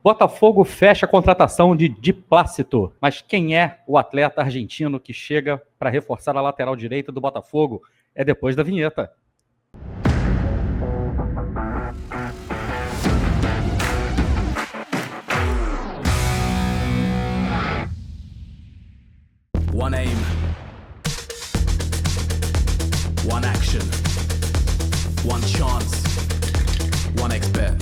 Botafogo fecha a contratação de Di Plácido. Mas quem é o atleta argentino que chega para reforçar a lateral direita do Botafogo? É depois da vinheta. One aim, one action, one chance, one expert.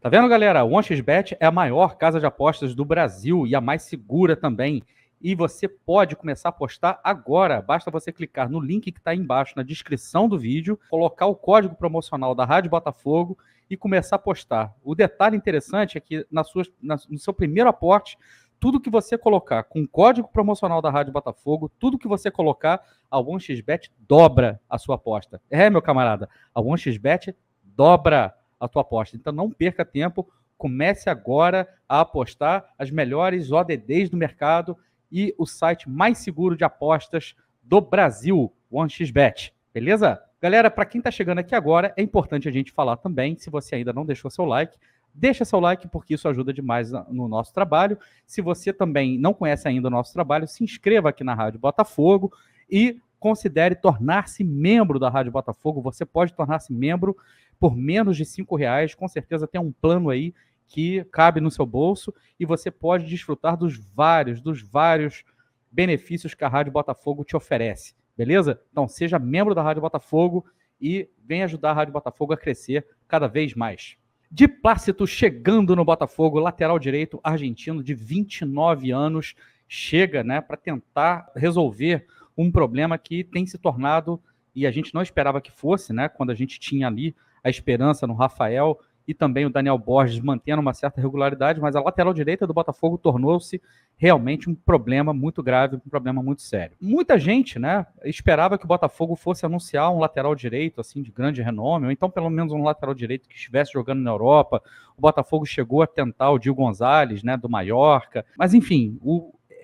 Tá vendo, galera? O 1xBet é a maior casa de apostas do Brasil e a mais segura também. E você pode começar a apostar agora. Basta você clicar no link que está aí embaixo na descrição do vídeo, colocar o código promocional da Rádio Botafogo e começar a apostar. O detalhe interessante é que no seu primeiro aporte, tudo que você colocar com o código promocional da Rádio Botafogo, tudo que você colocar, a 1xBet dobra a sua aposta. Meu camarada, a 1xBet dobra a tua aposta. Então não perca tempo, comece agora a apostar as melhores ODDs do mercado e o site mais seguro de apostas do Brasil, 1xBet. Beleza? Galera, para quem está chegando aqui agora, é importante a gente falar também, se você ainda não deixou seu like, deixa seu like porque isso ajuda demais no nosso trabalho. Se você também não conhece ainda o nosso trabalho, se inscreva aqui na Rádio Botafogo e considere tornar-se membro da Rádio Botafogo. Você pode tornar-se membro por menos de R$5, com certeza tem um plano aí que cabe no seu bolso e você pode desfrutar dos vários benefícios que a Rádio Botafogo te oferece, beleza? Então seja membro da Rádio Botafogo e venha ajudar a Rádio Botafogo a crescer cada vez mais. Di Plácido chegando no Botafogo, lateral direito argentino de 29 anos, chega, né, para tentar resolver um problema que tem se tornado, e a gente não esperava que fosse, né, quando a gente tinha ali a esperança no Rafael e também o Daniel Borges mantendo uma certa regularidade, mas a lateral direita do Botafogo tornou-se realmente um problema muito grave, um problema muito sério. Muita gente, né, esperava que o Botafogo fosse anunciar um lateral direito, assim, de grande renome, ou então pelo menos um lateral direito que estivesse jogando na Europa. O Botafogo chegou a tentar o Dil Gonzalez, né, do Mallorca, mas enfim,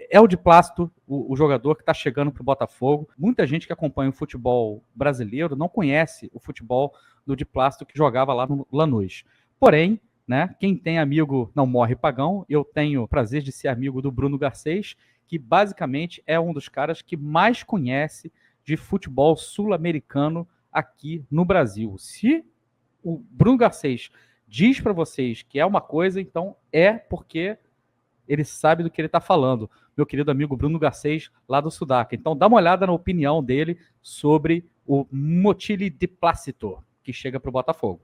é o Di Plácido, o jogador que está chegando para o Botafogo. Muita gente que acompanha o futebol brasileiro não conhece o futebol do Di Plácido que jogava lá no Lanús. Porém, né, quem tem amigo não morre pagão. Eu tenho o prazer de ser amigo do Bruno Garcês, que basicamente é um dos caras que mais conhece de futebol sul-americano aqui no Brasil. Se o Bruno Garcês diz para vocês que é uma coisa, então é porque ele sabe do que ele está falando. Meu querido amigo Bruno Garcês, lá do Sudaca. Então dá uma olhada na opinião dele sobre o Motilli Di Plácido, que chega para o Botafogo.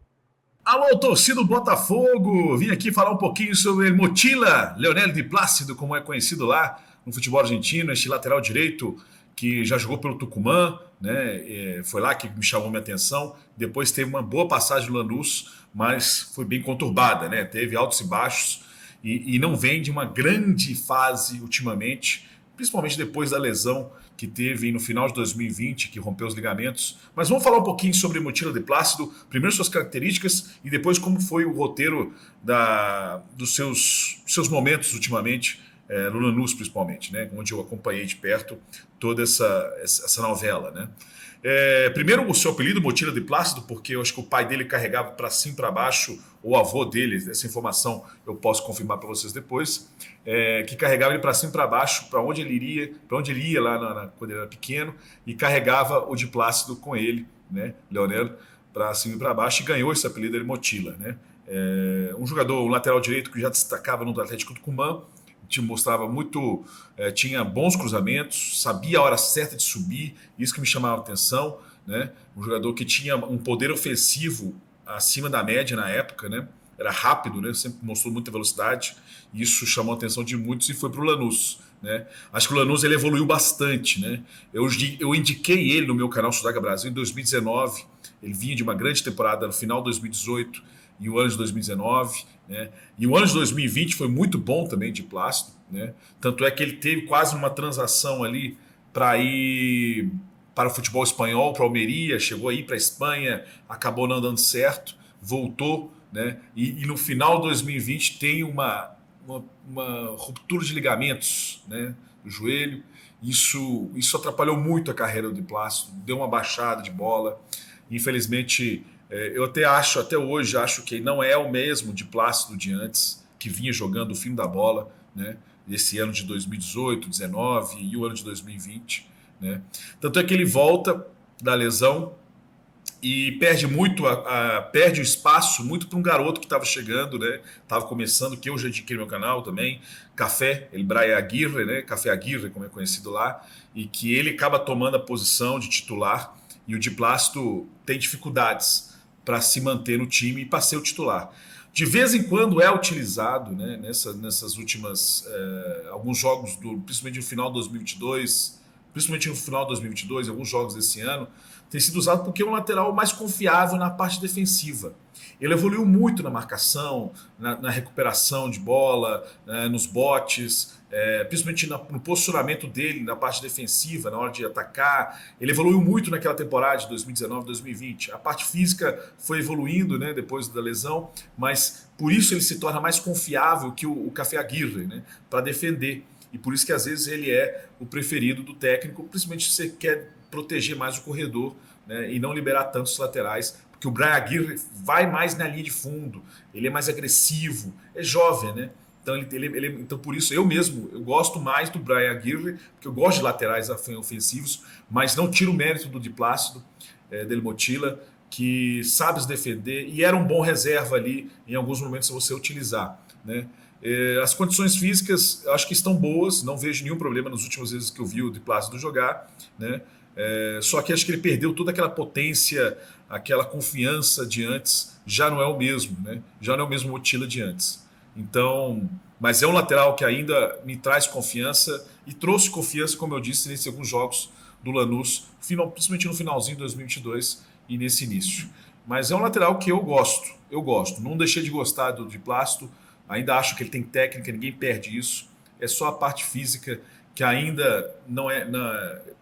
Alô, torcida do Botafogo! Vim aqui falar um pouquinho sobre o Motilla Leonel Di Plácido, como é conhecido lá no futebol argentino, este lateral direito que já jogou pelo Tucumã, né? Foi lá que me chamou minha atenção. Depois teve uma boa passagem no Lanús, mas foi bem conturbada, né? Teve altos e baixos e não vem de uma grande fase ultimamente, principalmente depois da lesão que teve no final de 2020, que rompeu os ligamentos. Mas vamos falar um pouquinho sobre o Motilla Di Plácido, primeiro suas características e depois como foi o roteiro dos seus momentos ultimamente, no Lanús principalmente, né, onde eu acompanhei de perto toda essa novela, né. Primeiro o seu apelido, Motilla Di Plácido, porque eu acho que o pai dele carregava para cima e para baixo, o avô dele, essa informação eu posso confirmar para vocês depois, que carregava ele para cima e para baixo, para onde ele ia lá quando ele era pequeno, e carregava o Di Plácido com ele, né, Leonel, para cima e para baixo, e ganhou esse apelido de Motilla, né. Um jogador, um lateral direito que já destacava no Atlético Tucumã, mostrava muito, tinha bons cruzamentos, sabia a hora certa de subir, isso que me chamava a atenção, né? Um jogador que tinha um poder ofensivo acima da média na época, né? Era rápido, né? Sempre mostrou muita velocidade, isso chamou a atenção de muitos e foi para o Lanús, né? Acho que o Lanús ele evoluiu bastante, né? Eu indiquei ele no meu canal Sudaca Brasil em 2019, ele vinha de uma grande temporada no final de 2018 e o ano de 2019, né? E o ano de 2020 foi muito bom também de Plácido, né? Tanto é que ele teve quase uma transação ali para ir para o futebol espanhol, para o Almeria, chegou aí para a Espanha, acabou não dando certo, voltou, né? E no final de 2020 tem uma ruptura de ligamentos, né, do joelho. Isso atrapalhou muito a carreira do Di Plácido, deu uma baixada de bola. Infelizmente, Eu até hoje, acho que não é o mesmo de Plácido de antes, que vinha jogando o fim da bola, né? Esse ano de 2018, 2019 e o ano de 2020, né? Tanto é que ele volta da lesão e perde muito, perde o espaço muito para um garoto que estava chegando, né? Estava começando, que eu já indiquei no meu canal também, Café, ele Brian Aguirre, né? Café Aguirre, como é conhecido lá, e que ele acaba tomando a posição de titular e o Di Plácido tem dificuldades para se manter no time e para ser o titular. De vez em quando é utilizado, né? Nessas últimas alguns jogos, principalmente no final de 2022, principalmente no final de 2022, alguns jogos desse ano, tem sido usado porque é um lateral mais confiável na parte defensiva. Ele evoluiu muito na marcação, na recuperação de bola, nos botes, principalmente no posicionamento dele na parte defensiva, na hora de atacar. Ele evoluiu muito naquela temporada de 2019, 2020. A parte física foi evoluindo, né, depois da lesão, mas por isso ele se torna mais confiável que o Café Aguirre, né, para defender. E por isso que às vezes ele é o preferido do técnico, principalmente se você quer proteger mais o corredor, né, e não liberar tantos laterais, porque o Brian Aguirre vai mais na linha de fundo, ele é mais agressivo, é jovem, né? Então, então por isso eu gosto mais do Brian Aguirre, porque eu gosto de laterais ofensivos, mas não tiro o mérito do Di Plácido, Del Motilla, que sabe se defender e era um bom reserva ali em alguns momentos se você utilizar, né? As condições físicas eu acho que estão boas, não vejo nenhum problema nas últimas vezes que eu vi o Di Plácido jogar, né? Só que acho que ele perdeu toda aquela potência, aquela confiança de antes, já não é o mesmo, né? Já não é o mesmo Motilla de antes. Então, mas é um lateral que ainda me traz confiança e trouxe confiança, como eu disse, nesses alguns jogos do Lanús, principalmente no finalzinho de 2022 e nesse início. Mas é um lateral que eu gosto. Não deixei de gostar do Di Plácido, ainda acho que ele tem técnica, ninguém perde isso. É só a parte física que ainda não é...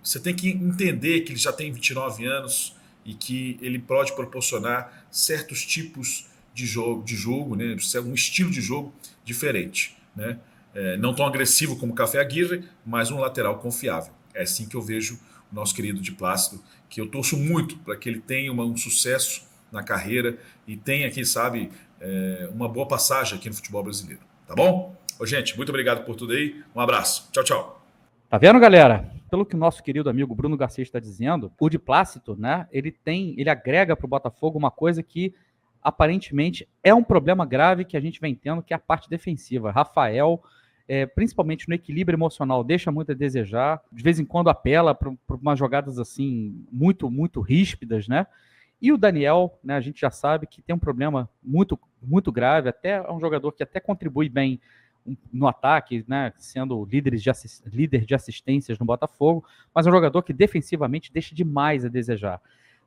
Você tem que entender que ele já tem 29 anos e que ele pode proporcionar certos tipos de jogo, né? Um estilo de jogo diferente, né? Não tão agressivo como o Café Aguirre, mas um lateral confiável. É assim que eu vejo o nosso querido Di Plácido, que eu torço muito para que ele tenha um sucesso na carreira e tenha, quem sabe, uma boa passagem aqui no futebol brasileiro. Tá bom? Ô, gente, muito obrigado por tudo aí. Um abraço. Tchau, tchau. Tá vendo, galera? Pelo que o nosso querido amigo Bruno Garcia está dizendo, o Di Plácido, né, ele agrega para o Botafogo uma coisa que aparentemente é um problema grave que a gente vem tendo, que é a parte defensiva. Rafael, principalmente no equilíbrio emocional, deixa muito a desejar. De vez em quando apela para umas jogadas assim muito, muito ríspidas, né? E o Daniel, né, a gente já sabe que tem um problema muito, muito grave. Até é um jogador que até contribui bem no ataque, né, sendo líder de assistências no Botafogo, mas é um jogador que defensivamente deixa demais a desejar.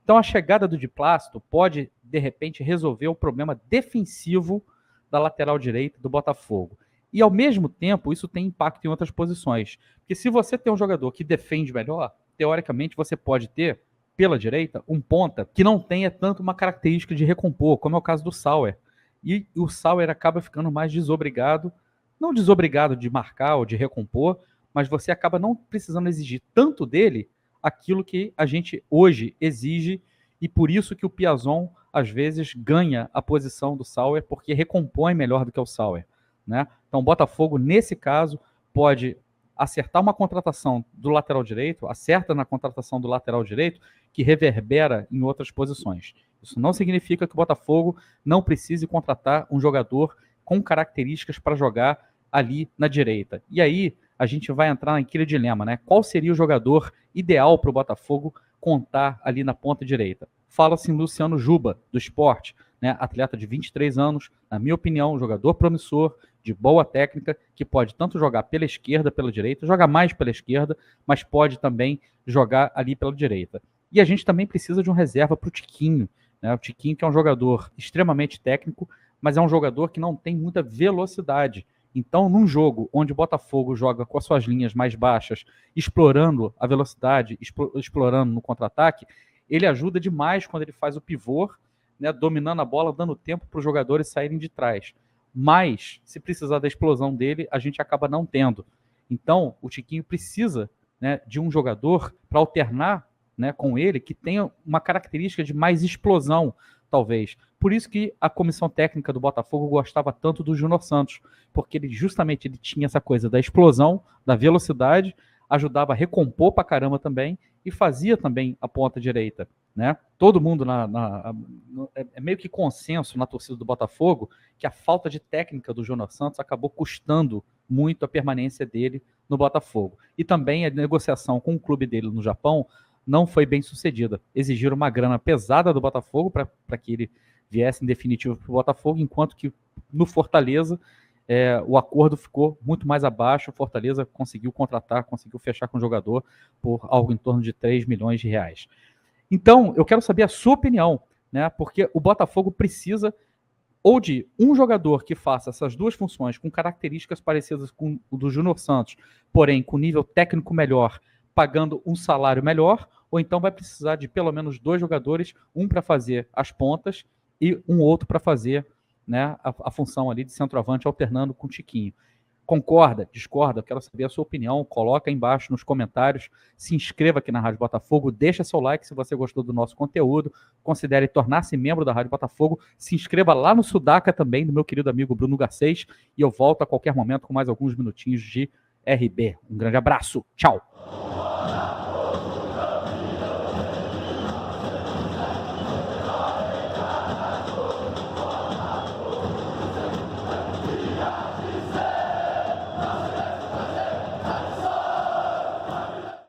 Então a chegada do Di Plácido pode, de repente, resolver o problema defensivo da lateral direita do Botafogo. E, ao mesmo tempo, isso tem impacto em outras posições. Porque se você tem um jogador que defende melhor, teoricamente você pode ter, pela direita, um ponta que não tenha tanto uma característica de recompor, como é o caso do Sauer. E o Sauer acaba ficando mais desobrigado, não desobrigado de marcar ou de recompor, mas você acaba não precisando exigir tanto dele aquilo que a gente hoje exige, e por isso que o Piazon, às vezes, ganha a posição do Sauer, porque recompõe melhor do que o Sauer, né? Então o Botafogo, nesse caso, pode acertar uma contratação do lateral direito, acerta na contratação do lateral direito, que reverbera em outras posições. Isso não significa que o Botafogo não precise contratar um jogador com características para jogar ali na direita. E aí a gente vai entrar naquele dilema, né? Qual seria o jogador ideal para o Botafogo contar ali na ponta direita? Fala-se em Luciano Juba, do Sport, né? Atleta de 23 anos, na minha opinião, um jogador promissor, de boa técnica, que pode tanto jogar pela esquerda, pela direita, joga mais pela esquerda, mas pode também jogar ali pela direita. E a gente também precisa de um reserva para o Tiquinho, né? O Tiquinho, que é um jogador extremamente técnico, mas é um jogador que não tem muita velocidade. Então, num jogo onde o Botafogo joga com as suas linhas mais baixas, explorando a velocidade, explorando no contra-ataque, ele ajuda demais quando ele faz o pivô, né, dominando a bola, dando tempo para os jogadores saírem de trás. Mas, se precisar da explosão dele, a gente acaba não tendo. Então, o Tiquinho precisa, né, de um jogador para alternar, né, com ele, que tenha uma característica de mais explosão. talvez. Por isso que a comissão técnica do Botafogo gostava tanto do Júnior Santos, porque ele tinha essa coisa da explosão, da velocidade, ajudava a recompor pra caramba também, e fazia também a ponta direita, né? Todo mundo é meio que consenso na torcida do Botafogo que a falta de técnica do Júnior Santos acabou custando muito a permanência dele no Botafogo. E também a negociação com o clube dele no Japão não foi bem sucedida. Exigiram uma grana pesada do Botafogo para que ele viesse em definitivo para o Botafogo, enquanto que no Fortaleza o acordo ficou muito mais abaixo. O Fortaleza conseguiu fechar com o jogador por algo em torno de 3 milhões de reais. Então, eu quero saber a sua opinião, né? Porque o Botafogo precisa ou de um jogador que faça essas duas funções com características parecidas com o do Júnior Santos, porém com nível técnico melhor, pagando um salário melhor, ou então vai precisar de pelo menos 2 jogadores, um para fazer as pontas e um outro para fazer, né, a função ali de centroavante, alternando com o Tiquinho. Concorda? Discorda? Eu quero saber a sua opinião. Coloca aí embaixo nos comentários. Se inscreva aqui na Rádio Botafogo. Deixa seu like se você gostou do nosso conteúdo. Considere tornar-se membro da Rádio Botafogo. Se inscreva lá no Sudaca também, do meu querido amigo Bruno Garcês. E eu volto a qualquer momento com mais alguns minutinhos de RB. Um grande abraço. Tchau.